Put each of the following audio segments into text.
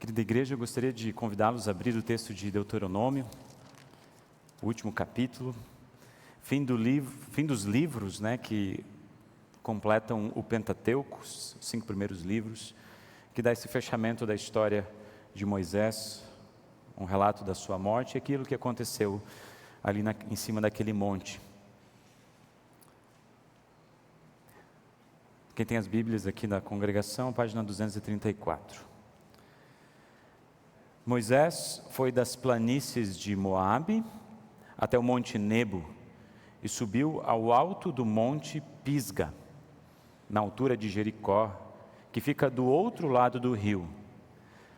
Querida igreja, eu gostaria de convidá-los a abrir o texto de Deuteronômio, o último capítulo, fim dos livros, que completam o Pentateuco, os 5 primeiros livros, que dá esse fechamento da história de Moisés, um relato da sua morte e aquilo que aconteceu ali em cima daquele monte. Quem tem as Bíblias aqui na congregação, página 234. Moisés foi das planícies de Moabe até o monte Nebo e subiu ao alto do monte Pisga, na altura de Jericó, que fica do outro lado do rio.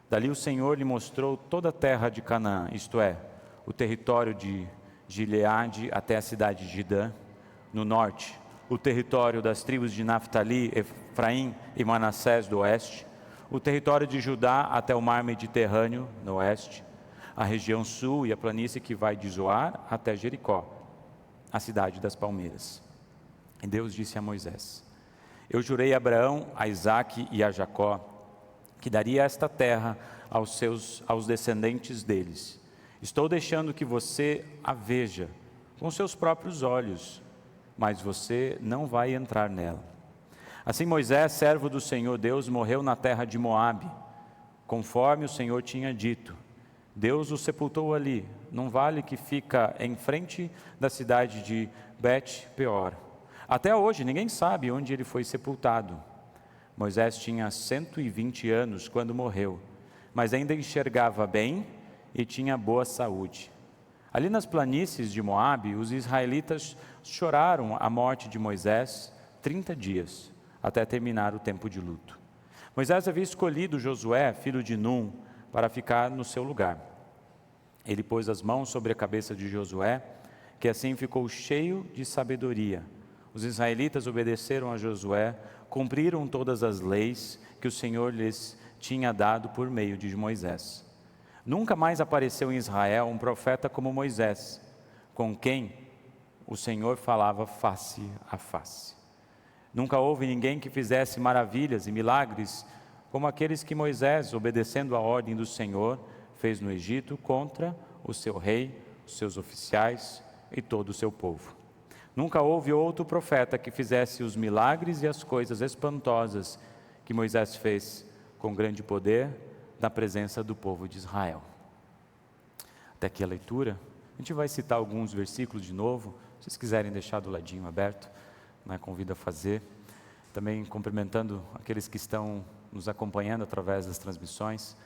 Dali o Senhor lhe mostrou toda a terra de Canaã, isto é, o território de Gileade até a cidade de Dan, no norte, o território das tribos de Naftali, Efraim e Manassés do oeste, o território de Judá até o mar Mediterrâneo, no oeste, a região sul e a planície que vai de Zoar até Jericó, a cidade das palmeiras. E Deus disse a Moisés: Eu jurei a Abraão, a Isaque e a Jacó, que daria esta terra aos descendentes deles. Estou deixando que você a veja com seus próprios olhos, mas você não vai entrar nela. Assim Moisés, servo do Senhor Deus, morreu na terra de Moabe, conforme o Senhor tinha dito. Deus o sepultou ali, num vale que fica em frente da cidade de Bet-peor. Até hoje ninguém sabe onde ele foi sepultado. Moisés tinha 120 anos quando morreu, mas ainda enxergava bem e tinha boa saúde. Ali nas planícies de Moabe, os israelitas choraram a morte de Moisés 30 dias, até terminar o tempo de luto. Moisés havia escolhido Josué, filho de Num, para ficar no seu lugar. Ele pôs as mãos sobre a cabeça de Josué, que assim ficou cheio de sabedoria. Os israelitas obedeceram a Josué, cumpriram todas as leis que o Senhor lhes tinha dado por meio de Moisés. Nunca mais apareceu em Israel um profeta como Moisés, com quem o Senhor falava face a face. Nunca houve ninguém que fizesse maravilhas e milagres como aqueles que Moisés, obedecendo a ordem do Senhor, fez no Egito contra o seu rei, os seus oficiais e todo o seu povo. Nunca houve outro profeta que fizesse os milagres e as coisas espantosas que Moisés fez com grande poder na presença do povo de Israel. Até aqui a leitura. A gente vai citar alguns versículos de novo. Se vocês quiserem deixar do ladinho aberto, convido a fazer. Também cumprimentando aqueles que estão nos acompanhando através das transmissões.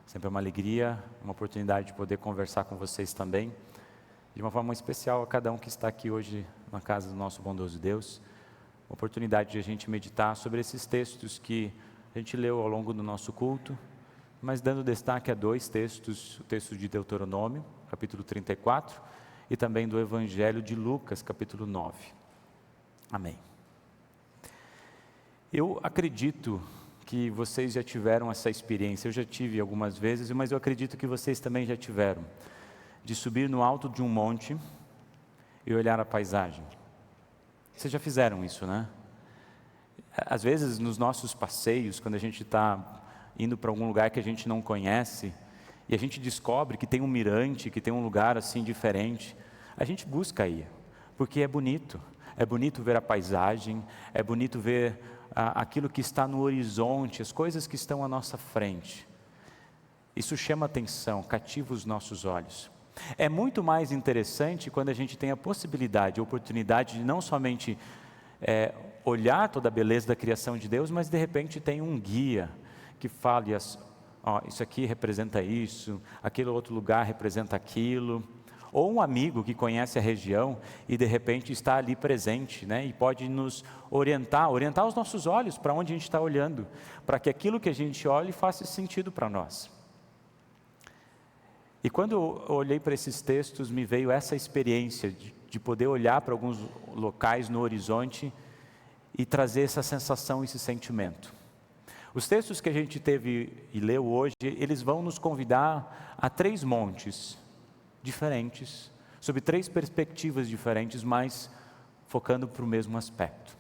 Sempre é uma alegria, uma oportunidade de poder conversar com vocês também. De uma forma especial a cada um que está aqui hoje na casa do nosso bondoso Deus. Uma oportunidade de a gente meditar sobre esses textos que a gente leu ao longo do nosso culto, mas dando destaque a 2 textos, o texto de Deuteronômio, capítulo 34, e também do Evangelho de Lucas, capítulo 9. Amém. Eu acredito que vocês já tiveram essa experiência, eu já tive algumas vezes, mas eu acredito que vocês também já tiveram, de subir no alto de um monte e olhar a paisagem. Vocês já fizeram isso, né? Às vezes nos nossos passeios, quando a gente está indo para algum lugar que a gente não conhece, e a gente descobre que tem um mirante, que tem um lugar assim diferente, a gente busca ir, porque é bonito ver a paisagem, é bonito ver aquilo que está no horizonte, as coisas que estão à nossa frente. Isso chama atenção, cativa os nossos olhos. É muito mais interessante quando a gente tem a possibilidade, a oportunidade de não somente olhar toda a beleza da criação de Deus, mas de repente tem um guia que fale, isso aqui representa isso, aquele outro lugar representa aquilo. Ou um amigo que conhece a região e de repente está ali presente, e pode nos orientar os nossos olhos para onde a gente está olhando, para que aquilo que a gente olhe faça sentido para nós. E quando eu olhei para esses textos, me veio essa experiência de poder olhar para alguns locais no horizonte e trazer essa sensação, esse sentimento. Os textos que a gente teve e leu hoje, eles vão nos convidar a 3 montes diferentes, sob 3 perspectivas diferentes, mas focando para o mesmo aspecto.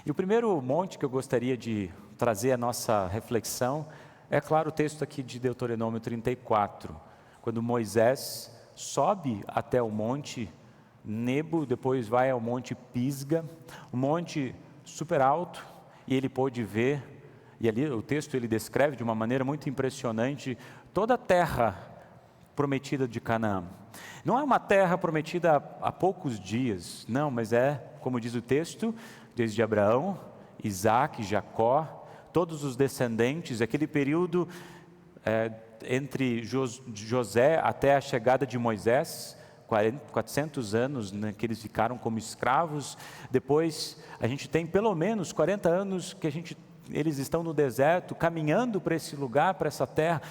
E o primeiro monte que eu gostaria de trazer a nossa reflexão É claro o texto aqui de Deuteronômio 34, quando Moisés sobe até o monte Nebo, depois vai ao monte Pisga, um monte super alto, e ele pôde ver, e ali o texto ele descreve de uma maneira muito impressionante, toda a terra prometida de Canaã. Não é uma terra prometida há poucos dias, não, mas é, como diz o texto, desde Abraão, Isaac, Jacó, todos os descendentes, aquele período entre José até a chegada de Moisés, 400 anos, né, que eles ficaram como escravos. Depois a gente tem pelo menos 40 anos que eles estão no deserto, caminhando para esse lugar, para essa terra.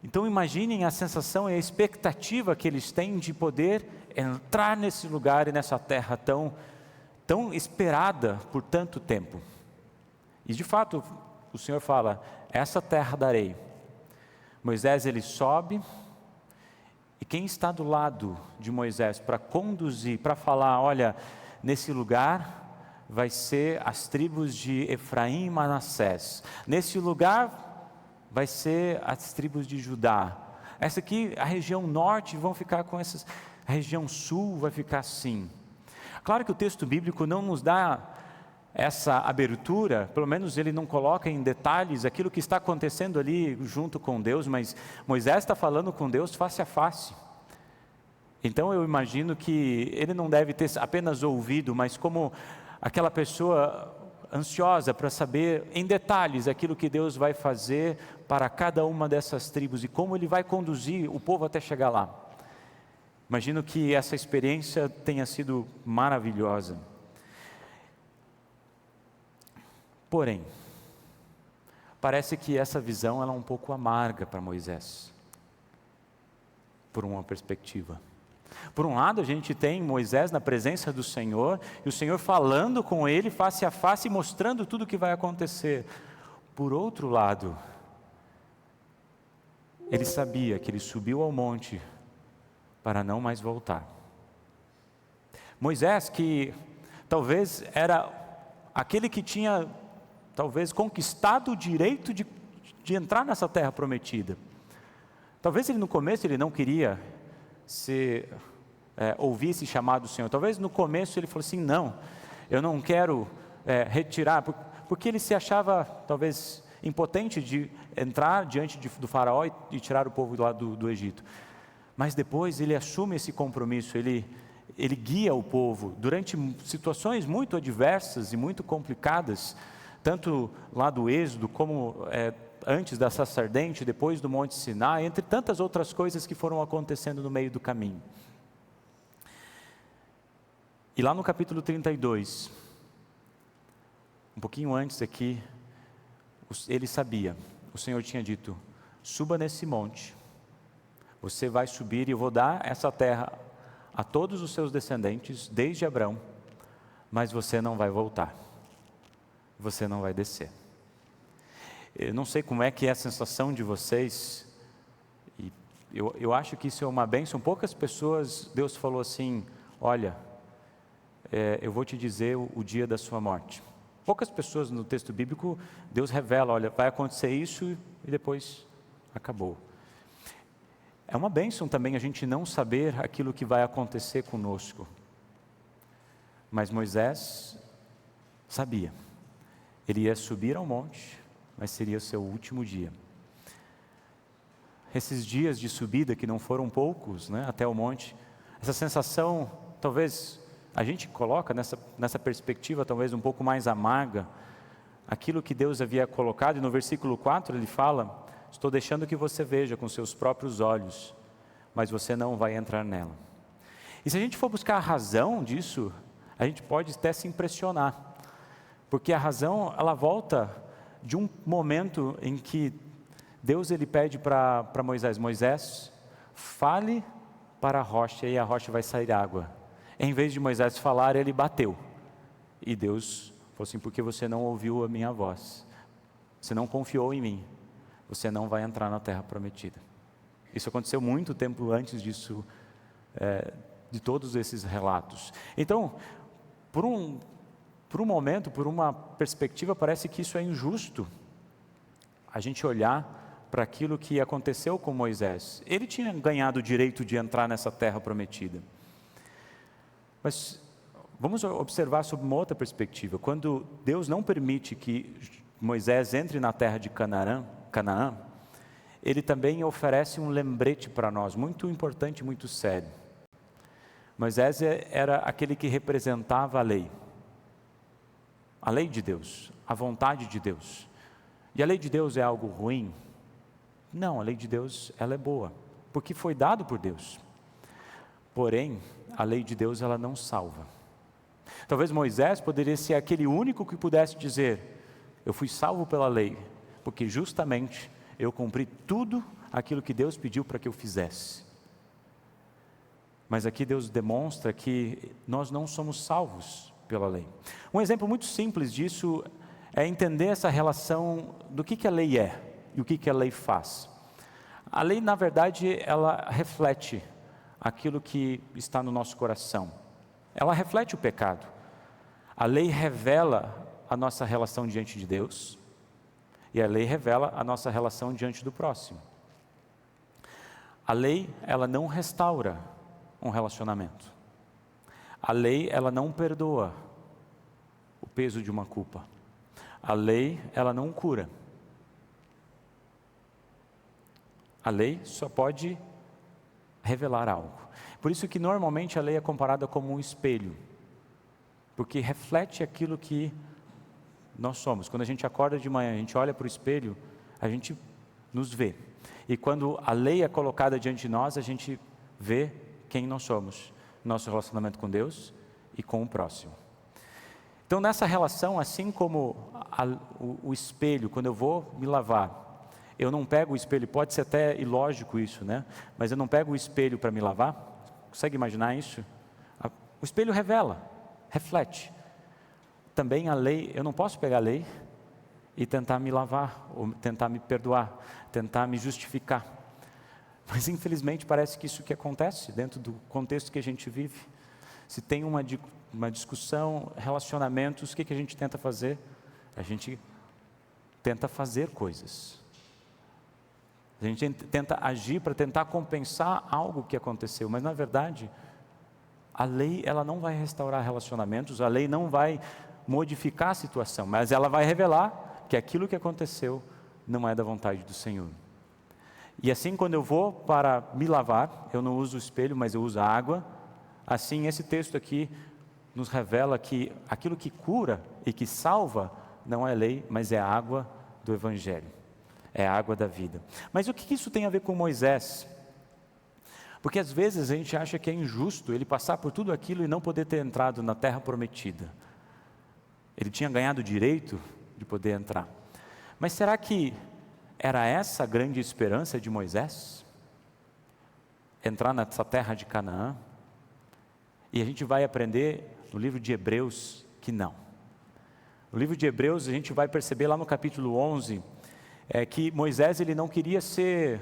Então imaginem a sensação e a expectativa que eles têm de poder entrar nesse lugar e nessa terra tão esperada por tanto tempo. E de fato o Senhor fala, essa terra darei. Moisés ele sobe, e quem está do lado de Moisés para conduzir, para falar, olha, nesse lugar vai ser as tribos de Efraim e Manassés, nesse lugar vai ser as tribos de Judá, essa aqui, a região norte vão ficar com essas, a região sul vai ficar assim. Claro que o texto bíblico não nos dá essa abertura, pelo menos ele não coloca em detalhes aquilo que está acontecendo ali junto com Deus, mas Moisés está falando com Deus face a face. Então eu imagino que ele não deve ter apenas ouvido, mas como aquela pessoa ansiosa para saber em detalhes aquilo que Deus vai fazer para cada uma dessas tribos e como ele vai conduzir o povo até chegar lá. Imagino que essa experiência tenha sido maravilhosa. Porém, parece que essa visão ela é um pouco amarga para Moisés, por uma perspectiva. Por um lado, a gente tem Moisés na presença do Senhor, e o Senhor falando com ele face a face, mostrando tudo o que vai acontecer. Por outro lado, ele sabia que ele subiu ao monte para não mais voltar. Moisés, que talvez era aquele que tinha talvez conquistado o direito de entrar nessa terra prometida. Talvez ele no começo ele não queria ouvir esse chamado do Senhor. Talvez no começo ele falou assim, não, eu não quero retirar, porque ele se achava talvez impotente de entrar diante do faraó e tirar o povo lá do Egito. Mas depois ele assume esse compromisso, ele guia o povo durante situações muito adversas e muito complicadas, tanto lá do Êxodo, como antes da sarça ardente, depois do Monte Sinai, entre tantas outras coisas que foram acontecendo no meio do caminho. E lá no capítulo 32, um pouquinho antes aqui, ele sabia, o Senhor tinha dito, suba nesse monte, você vai subir e eu vou dar essa terra a todos os seus descendentes, desde Abraão, mas você não vai voltar. Você não vai descer. Eu não sei como é que é a sensação de vocês, e eu acho que isso é uma bênção. Poucas pessoas, Deus falou assim, olha, eu vou te dizer o dia da sua morte. Poucas pessoas no texto bíblico, Deus revela, olha, vai acontecer isso e depois acabou. É uma bênção também a gente não saber aquilo que vai acontecer conosco. Mas Moisés sabia. Ele ia subir ao monte, mas seria o seu último dia. Esses dias de subida, que não foram poucos, né, até o monte, essa sensação, talvez a gente coloca nessa perspectiva, talvez um pouco mais amarga, aquilo que Deus havia colocado, e no versículo 4 ele fala, estou deixando que você veja com seus próprios olhos, mas você não vai entrar nela. E se a gente for buscar a razão disso, a gente pode até se impressionar. Porque a razão, ela volta de um momento em que Deus ele pede para Moisés, fale para a rocha e a rocha vai sair água. Em vez de Moisés falar, ele bateu. E Deus falou assim, porque você não ouviu a minha voz, você não confiou em mim, você não vai entrar na terra prometida. Isso aconteceu muito tempo antes disso, de todos esses relatos. Então, por um momento, por uma perspectiva, parece que isso é injusto. a gente olhar para aquilo que aconteceu com Moisés. Ele tinha ganhado o direito de entrar nessa terra prometida. Mas vamos observar sob uma outra perspectiva. Quando Deus não permite que Moisés entre na terra de Canaã, Ele também oferece um lembrete para nós, muito importante, muito sério. Moisés era aquele que representava a lei de Deus, a vontade de Deus. E a lei de Deus é algo ruim? Não, a lei de Deus, ela é boa, porque foi dado por Deus. Porém, a lei de Deus, ela não salva. Talvez Moisés poderia ser aquele único que pudesse dizer: eu fui salvo pela lei, porque justamente eu cumpri tudo aquilo que Deus pediu para que eu fizesse. Mas aqui Deus demonstra que nós não somos salvos pela lei. Um exemplo muito simples disso é entender essa relação do que a lei é e o que a lei faz. A lei, na verdade, ela reflete aquilo que está no nosso coração. Ela reflete o pecado. A lei revela a nossa relação diante de Deus e a lei revela a nossa relação diante do próximo. A lei, ela não restaura um relacionamento. A lei, ela não perdoa o peso de uma culpa. A lei, ela não cura. A lei só pode revelar algo. Por isso que normalmente a lei é comparada como um espelho, porque reflete aquilo que nós somos. Quando a gente acorda de manhã, a gente olha para o espelho, a gente nos vê. E quando a lei é colocada diante de nós, a gente vê quem nós somos, nosso relacionamento com Deus e com o próximo. Então, nessa relação, assim como o espelho, quando eu vou me lavar, eu não pego o espelho, pode ser até ilógico isso, né? Mas eu não pego o espelho para me lavar. Consegue imaginar isso? O espelho revela, reflete. Também a lei, eu não posso pegar a lei e tentar me lavar, ou tentar me perdoar, tentar me justificar. Mas infelizmente parece que isso que acontece dentro do contexto que a gente vive. Se tem uma discussão, relacionamentos, o que a gente tenta fazer? A gente tenta fazer coisas. A gente tenta agir para tentar compensar algo que aconteceu, mas na verdade, a lei, ela não vai restaurar relacionamentos, a lei não vai modificar a situação, mas ela vai revelar que aquilo que aconteceu não é da vontade do Senhor. E assim, quando eu vou para me lavar, eu não uso o espelho, mas eu uso a água. Assim, esse texto aqui nos revela que aquilo que cura e que salva não é lei, mas é a água do Evangelho. É a água da vida. Mas o que isso tem a ver com Moisés? Porque às vezes a gente acha que é injusto ele passar por tudo aquilo e não poder ter entrado na terra prometida. Ele tinha ganhado o direito de poder entrar. Mas será que era essa a grande esperança de Moisés? Entrar nessa terra de Canaã? E a gente vai aprender no livro de Hebreus que não. No livro de Hebreus a gente vai perceber lá no capítulo 11, que Moisés ele não queria ser,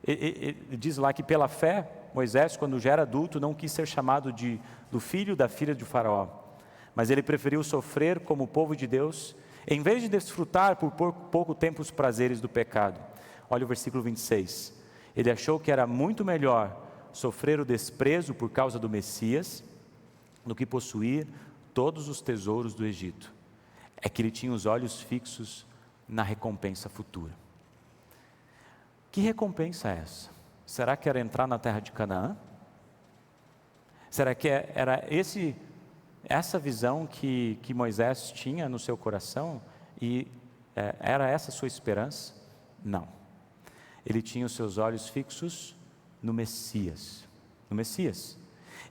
ele diz lá que pela fé, Moisés quando já era adulto não quis ser chamado do filho da filha de Faraó, mas ele preferiu sofrer como povo de Deus, em vez de desfrutar por pouco tempo os prazeres do pecado. Olha o versículo 26, ele achou que era muito melhor sofrer o desprezo por causa do Messias, do que possuir todos os tesouros do Egito. É que ele tinha os olhos fixos na recompensa futura. Que recompensa é essa? Será que era entrar na terra de Canaã? Será que era essa visão que Moisés tinha no seu coração? E era essa a sua esperança? Não. Ele tinha os seus olhos fixos no Messias. No Messias.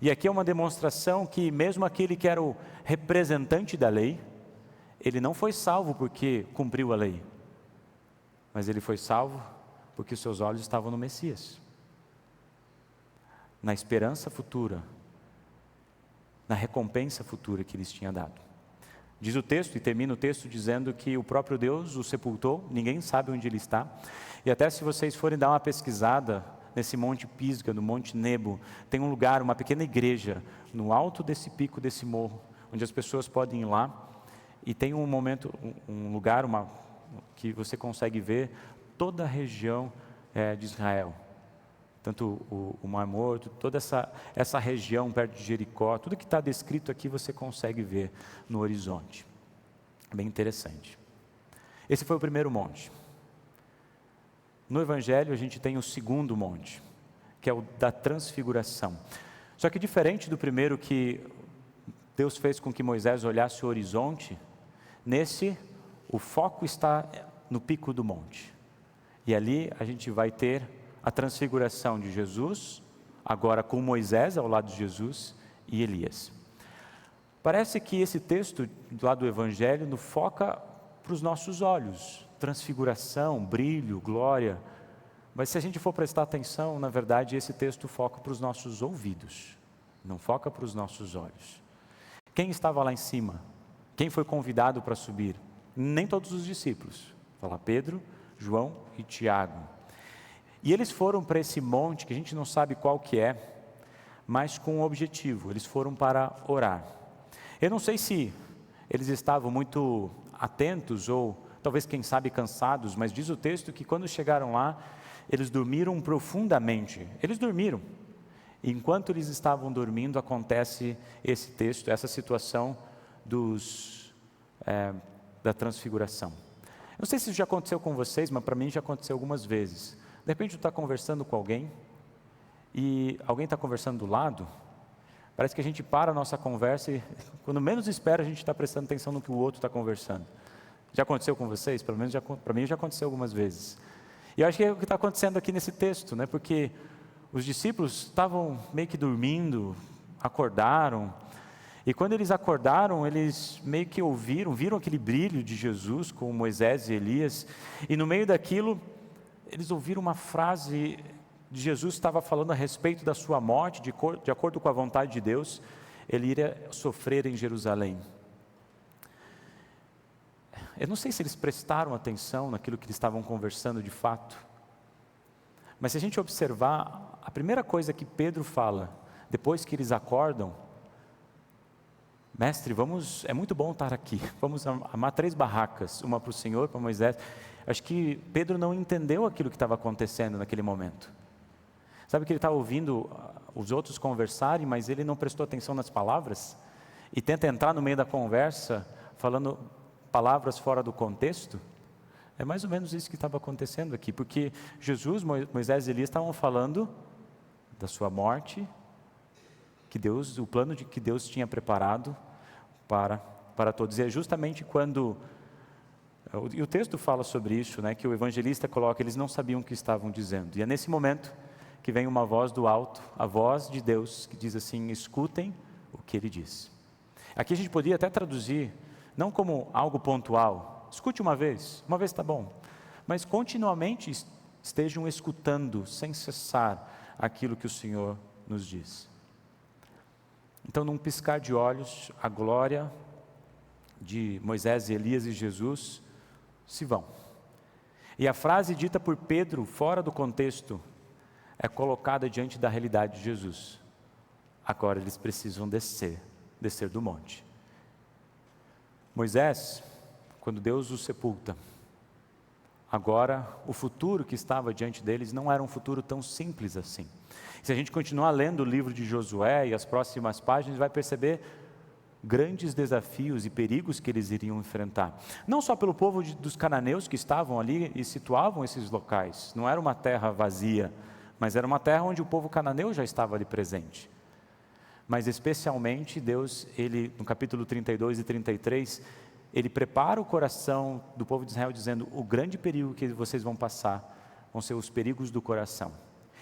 E aqui é uma demonstração que mesmo aquele que era o representante da lei, ele não foi salvo porque cumpriu a lei, mas ele foi salvo porque os seus olhos estavam no Messias, na esperança futura, na recompensa futura que lhes tinha dado. Diz o texto, e termina o texto dizendo que o próprio Deus o sepultou, ninguém sabe onde ele está, e até se vocês forem dar uma pesquisada nesse Monte Pisga, no Monte Nebo, tem um lugar, uma pequena igreja, no alto desse pico, desse morro, onde as pessoas podem ir lá, e tem um momento, um lugar, que você consegue ver toda a região de Israel. Tanto o Mar Morto, toda essa região perto de Jericó, tudo que está descrito aqui você consegue ver no horizonte. Bem interessante. Esse foi o primeiro monte. No Evangelho a gente tem o segundo monte, que é o da transfiguração. Só que diferente do primeiro, que Deus fez com que Moisés olhasse o horizonte, nesse o foco está no pico do monte. E ali a gente vai ter a transfiguração de Jesus, agora com Moisés ao lado de Jesus e Elias. Parece que esse texto lá do Evangelho nos foca para os nossos olhos, transfiguração, brilho, glória. Mas se a gente for prestar atenção, na verdade esse texto foca para os nossos ouvidos, não foca para os nossos olhos. Quem estava lá em cima? Quem foi convidado para subir? Nem todos os discípulos. Fala Pedro, João e Tiago. E eles foram para esse monte, que a gente não sabe qual que é, mas com um objetivo, eles foram para orar. Eu não sei se eles estavam muito atentos ou talvez quem sabe cansados, mas diz o texto que quando chegaram lá, eles dormiram profundamente. Eles dormiram. E enquanto eles estavam dormindo, acontece esse texto, essa situação da transfiguração. Eu não sei se isso já aconteceu com vocês, mas para mim já aconteceu algumas vezes. De repente eu estou conversando com alguém, e alguém está conversando do lado, parece que a gente para a nossa conversa e quando menos espera a gente está prestando atenção no que o outro está conversando. Já aconteceu com vocês? Pelo menos para mim já aconteceu algumas vezes. E eu acho que é o que está acontecendo aqui nesse texto, né? Porque os discípulos estavam meio que dormindo, acordaram, e quando eles acordaram, eles meio que viram aquele brilho de Jesus com Moisés e Elias, e no meio daquilo, eles ouviram uma frase de Jesus, estava falando a respeito da sua morte, de acordo com a vontade de Deus, ele iria sofrer em Jerusalém. Eu não sei se eles prestaram atenção naquilo que eles estavam conversando de fato, mas se a gente observar, a primeira coisa que Pedro fala, depois que eles acordam: mestre, é muito bom estar aqui, vamos armar 3 barracas, uma para o Senhor, para Moisés. Acho que Pedro não entendeu aquilo que estava acontecendo naquele momento. Sabe que ele está ouvindo os outros conversarem, mas ele não prestou atenção nas palavras, e tenta entrar no meio da conversa, falando palavras fora do contexto. É mais ou menos isso que estava acontecendo aqui, porque Jesus, Moisés e Elias estavam falando da sua morte, o plano que Deus tinha preparado para todos. E é justamente quando, e o texto fala sobre isso, né, que o evangelista coloca, eles não sabiam o que estavam dizendo. E é nesse momento que vem uma voz do alto, a voz de Deus, que diz assim: escutem o que ele diz. Aqui a gente poderia até traduzir, não como algo pontual, escute uma vez está bom, mas continuamente estejam escutando, sem cessar, aquilo que o Senhor nos diz. Então, num piscar de olhos, a glória de Moisés, Elias e Jesus se vão. E a frase dita por Pedro, fora do contexto, é colocada diante da realidade de Jesus. Agora eles precisam descer do monte. Moisés, quando Deus o sepulta, agora o futuro que estava diante deles não era um futuro tão simples assim. Se a gente continuar lendo o livro de Josué e as próximas páginas, vai perceber grandes desafios e perigos que eles iriam enfrentar. Não só pelo povo dos cananeus que estavam ali e situavam esses locais. Não era uma terra vazia, mas era uma terra onde o povo cananeu já estava ali presente. Mas especialmente Deus, ele, no capítulo 32 e 33, ele prepara o coração do povo de Israel dizendo: o grande perigo que vocês vão passar vão ser os perigos do coração.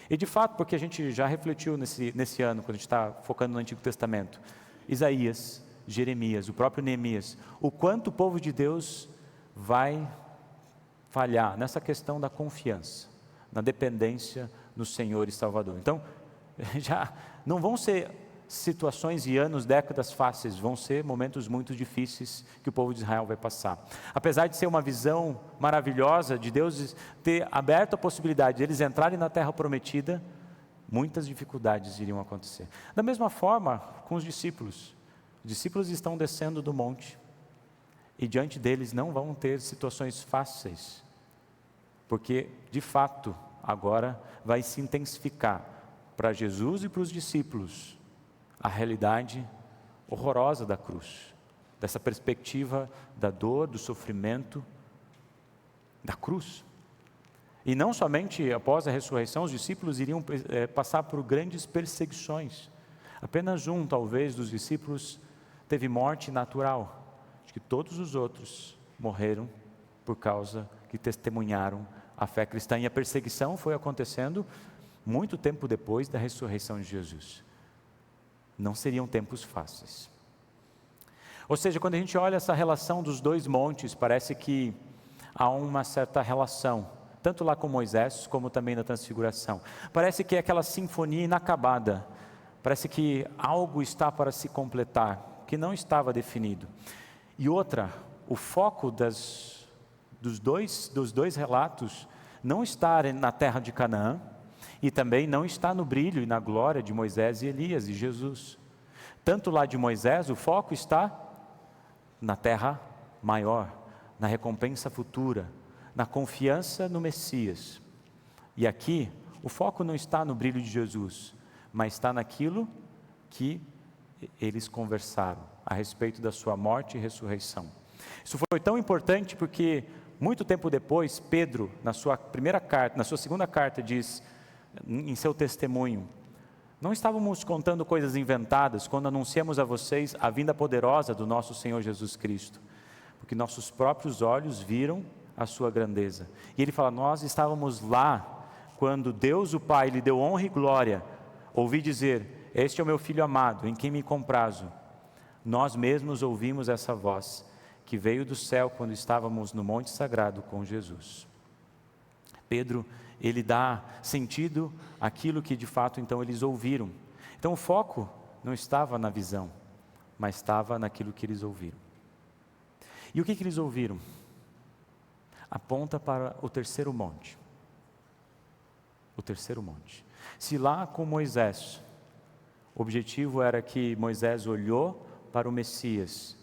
E de fato, porque a gente já refletiu nesse ano, quando a gente está focando no Antigo Testamento, Isaías, Jeremias, o próprio Neemias, o quanto o povo de Deus vai falhar nessa questão da confiança, na dependência no Senhor e Salvador. Então, já não vão ser situações e anos, décadas fáceis, vão ser momentos muito difíceis que o povo de Israel vai passar. Apesar de ser uma visão maravilhosa de Deus ter aberto a possibilidade de eles entrarem na terra prometida, muitas dificuldades iriam acontecer. Da mesma forma com os discípulos estão descendo do monte, E diante deles não vão ter situações fáceis, porque de fato agora vai se intensificar para Jesus e para os discípulos a realidade horrorosa da cruz, dessa perspectiva da dor, do sofrimento, da cruz. E não somente após a ressurreição, os discípulos iriam passar por grandes perseguições. Apenas um, talvez, dos discípulos teve morte natural. Acho que todos os outros morreram por causa que testemunharam a fé cristã. E a perseguição foi acontecendo muito tempo depois da ressurreição de Jesus. Não seriam tempos fáceis. Ou seja, quando a gente olha essa relação dos dois montes, parece que há uma certa relação, tanto lá com Moisés, como também na transfiguração. Parece que é aquela sinfonia inacabada, parece que algo está para se completar, que não estava definido. E outra, o foco dos dois relatos não está na terra de Canaã, e também não está no brilho e na glória de Moisés e Elias e Jesus. Tanto lá de Moisés, o foco está na terra maior, na recompensa futura, na confiança no Messias. E aqui, o foco não está no brilho de Jesus, mas está naquilo que eles conversaram a respeito da sua morte e ressurreição. Isso foi tão importante porque muito tempo depois, Pedro, na sua segunda carta, diz em seu testemunho: não estávamos contando coisas inventadas quando anunciamos a vocês a vinda poderosa do nosso Senhor Jesus Cristo, porque nossos próprios olhos viram a sua grandeza. E ele fala: nós estávamos lá quando Deus o Pai lhe deu honra e glória. Ouvi dizer: este é o meu Filho amado, em quem me comprazo. Nós mesmos ouvimos essa voz que veio do céu quando estávamos no Monte Sagrado com Jesus. Pedro, ele dá sentido àquilo que de fato então eles ouviram. Então o foco não estava na visão, mas estava naquilo que eles ouviram. E o que eles ouviram? Aponta para o terceiro monte. O terceiro monte. Se lá com Moisés, o objetivo era que Moisés olhou para o Messias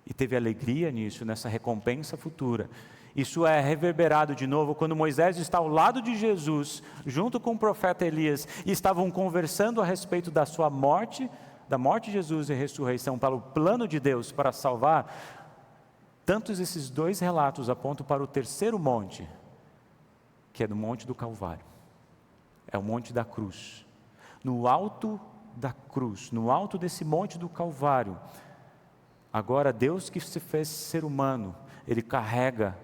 e teve alegria nisso, nessa recompensa futura. Isso é reverberado de novo quando Moisés está ao lado de Jesus, junto com o profeta Elias, e estavam conversando a respeito da sua morte, da morte de Jesus e ressurreição, para o plano de Deus para salvar. Tantos esses dois relatos apontam para o terceiro monte, que é do Monte do Calvário. É o Monte da Cruz. No alto da cruz, no alto desse Monte do Calvário, agora Deus que se fez ser humano, Ele carrega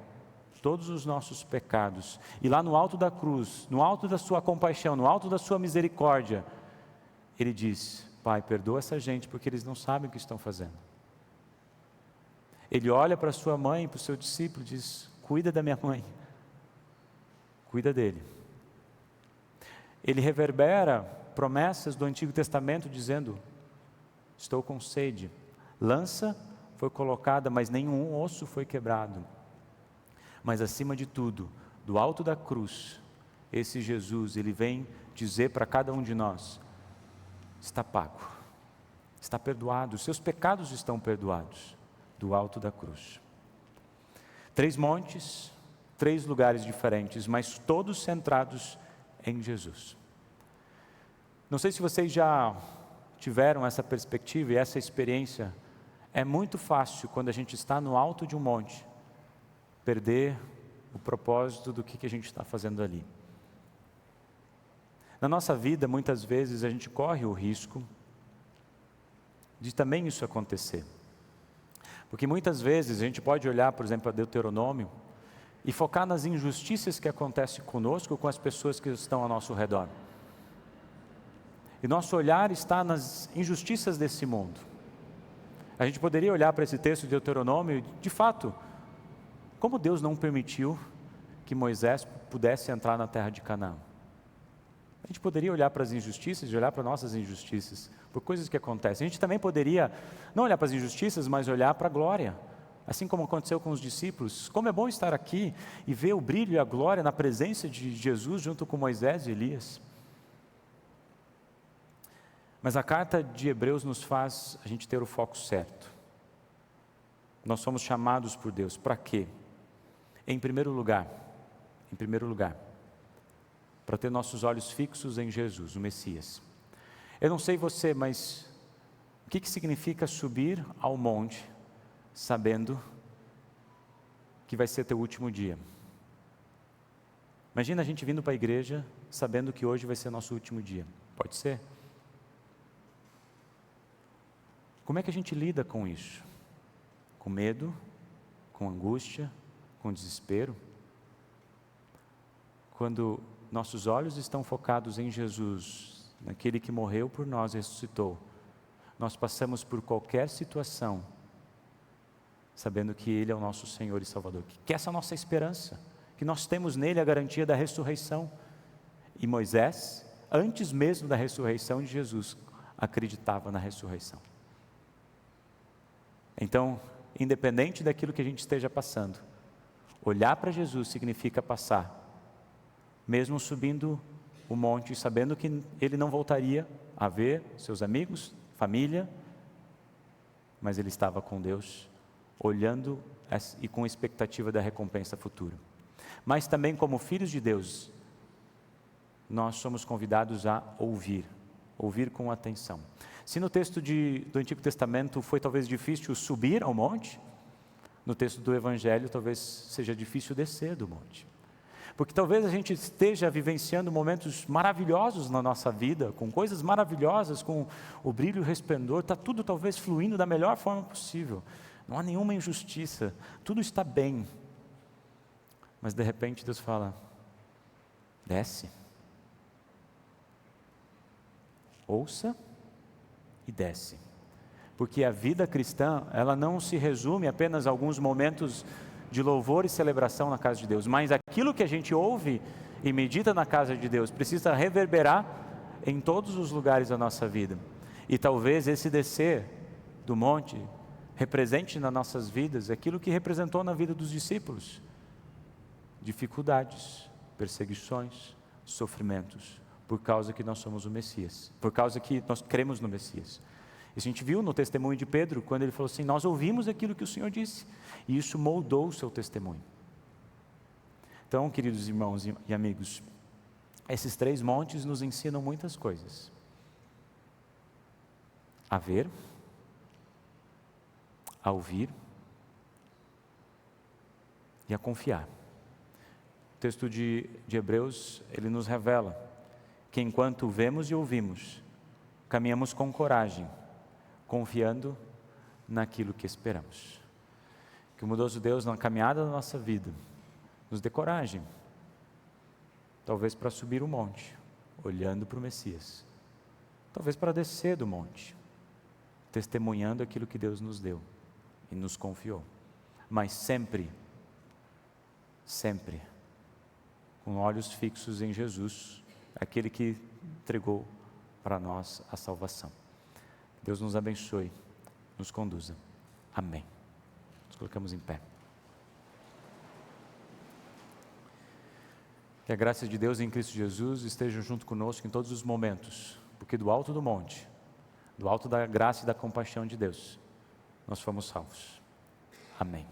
todos os nossos pecados, e lá no alto da cruz, no alto da sua compaixão, no alto da sua misericórdia, Ele diz: Pai, perdoa essa gente porque eles não sabem o que estão fazendo. Ele olha para sua mãe, para o seu discípulo e diz: cuida da minha mãe, cuida dele. Ele reverbera promessas do Antigo Testamento dizendo: estou com sede. Lança foi colocada, mas nenhum osso foi quebrado. Mas acima de tudo, do alto da cruz, esse Jesus, ele vem dizer para cada um de nós: está pago, está perdoado, os seus pecados estão perdoados, do alto da cruz. 3 montes, 3 lugares diferentes, mas todos centrados em Jesus. Não sei se vocês já tiveram essa perspectiva e essa experiência. É muito fácil, quando a gente está no alto de um monte, perder o propósito do que a gente está fazendo ali. Na nossa vida, muitas vezes, a gente corre o risco de também isso acontecer. Porque muitas vezes a gente pode olhar, por exemplo, a Deuteronômio e focar nas injustiças que acontecem conosco, com as pessoas que estão ao nosso redor. E nosso olhar está nas injustiças desse mundo. A gente poderia olhar para esse texto de Deuteronômio e, de fato, como Deus não permitiu que Moisés pudesse entrar na terra de Canaã? A gente poderia olhar para as injustiças e olhar para nossas injustiças, por coisas que acontecem. A gente também poderia não olhar para as injustiças, mas olhar para a glória. Assim como aconteceu com os discípulos. Como é bom estar aqui e ver o brilho e a glória na presença de Jesus junto com Moisés e Elias. Mas a carta de Hebreus nos faz a gente ter o foco certo. Nós somos chamados por Deus, para quê? Em primeiro lugar, para ter nossos olhos fixos em Jesus, o Messias. Eu não sei você, mas o que significa subir ao monte, sabendo que vai ser teu último dia? Imagina a gente vindo para a igreja, sabendo que hoje vai ser nosso último dia. Pode ser? Como é que a gente lida com isso? Com medo, com angústia, com desespero? Quando nossos olhos estão focados em Jesus, naquele que morreu por nós e ressuscitou, nós passamos por qualquer situação, sabendo que Ele é o nosso Senhor e Salvador, que essa é a nossa esperança, que nós temos nele a garantia da ressurreição. E Moisés, antes mesmo da ressurreição de Jesus, acreditava na ressurreição. Então, independente daquilo que a gente esteja passando, olhar para Jesus significa passar, mesmo subindo o monte, sabendo que ele não voltaria a ver seus amigos, família, mas ele estava com Deus, olhando e com expectativa da recompensa futura. Mas também como filhos de Deus, nós somos convidados a ouvir com atenção. Se no texto do Antigo Testamento foi talvez difícil subir ao monte, no texto do Evangelho talvez seja difícil descer do monte. Porque talvez a gente esteja vivenciando momentos maravilhosos na nossa vida, com coisas maravilhosas, com o brilho e o resplendor, está tudo talvez fluindo da melhor forma possível. Não há nenhuma injustiça, tudo está bem. Mas de repente Deus fala, desce. Ouça e desce. Porque a vida cristã, ela não se resume apenas a alguns momentos de louvor e celebração na casa de Deus, mas aquilo que a gente ouve e medita na casa de Deus precisa reverberar em todos os lugares da nossa vida. E talvez esse descer do monte represente nas nossas vidas aquilo que representou na vida dos discípulos: dificuldades, perseguições, sofrimentos, por causa que nós somos o Messias, por causa que nós cremos no Messias. Isso a gente viu no testemunho de Pedro, quando ele falou assim, nós ouvimos aquilo que o Senhor disse, e isso moldou o seu testemunho. Então, queridos irmãos e amigos, esses 3 montes nos ensinam muitas coisas: a ver, a ouvir e a confiar. O texto de Hebreus, ele nos revela que enquanto vemos e ouvimos, caminhamos com coragem, confiando naquilo que esperamos. Que o bondoso Deus, na caminhada da nossa vida, nos dê coragem, talvez para subir o monte, olhando para o Messias, talvez para descer do monte, testemunhando aquilo que Deus nos deu e nos confiou, mas sempre, com olhos fixos em Jesus, aquele que entregou para nós a salvação. Deus nos abençoe, nos conduza. Amém. Nos colocamos em pé. Que a graça de Deus em Cristo Jesus esteja junto conosco em todos os momentos, porque do alto do monte, do alto da graça e da compaixão de Deus, nós fomos salvos. Amém.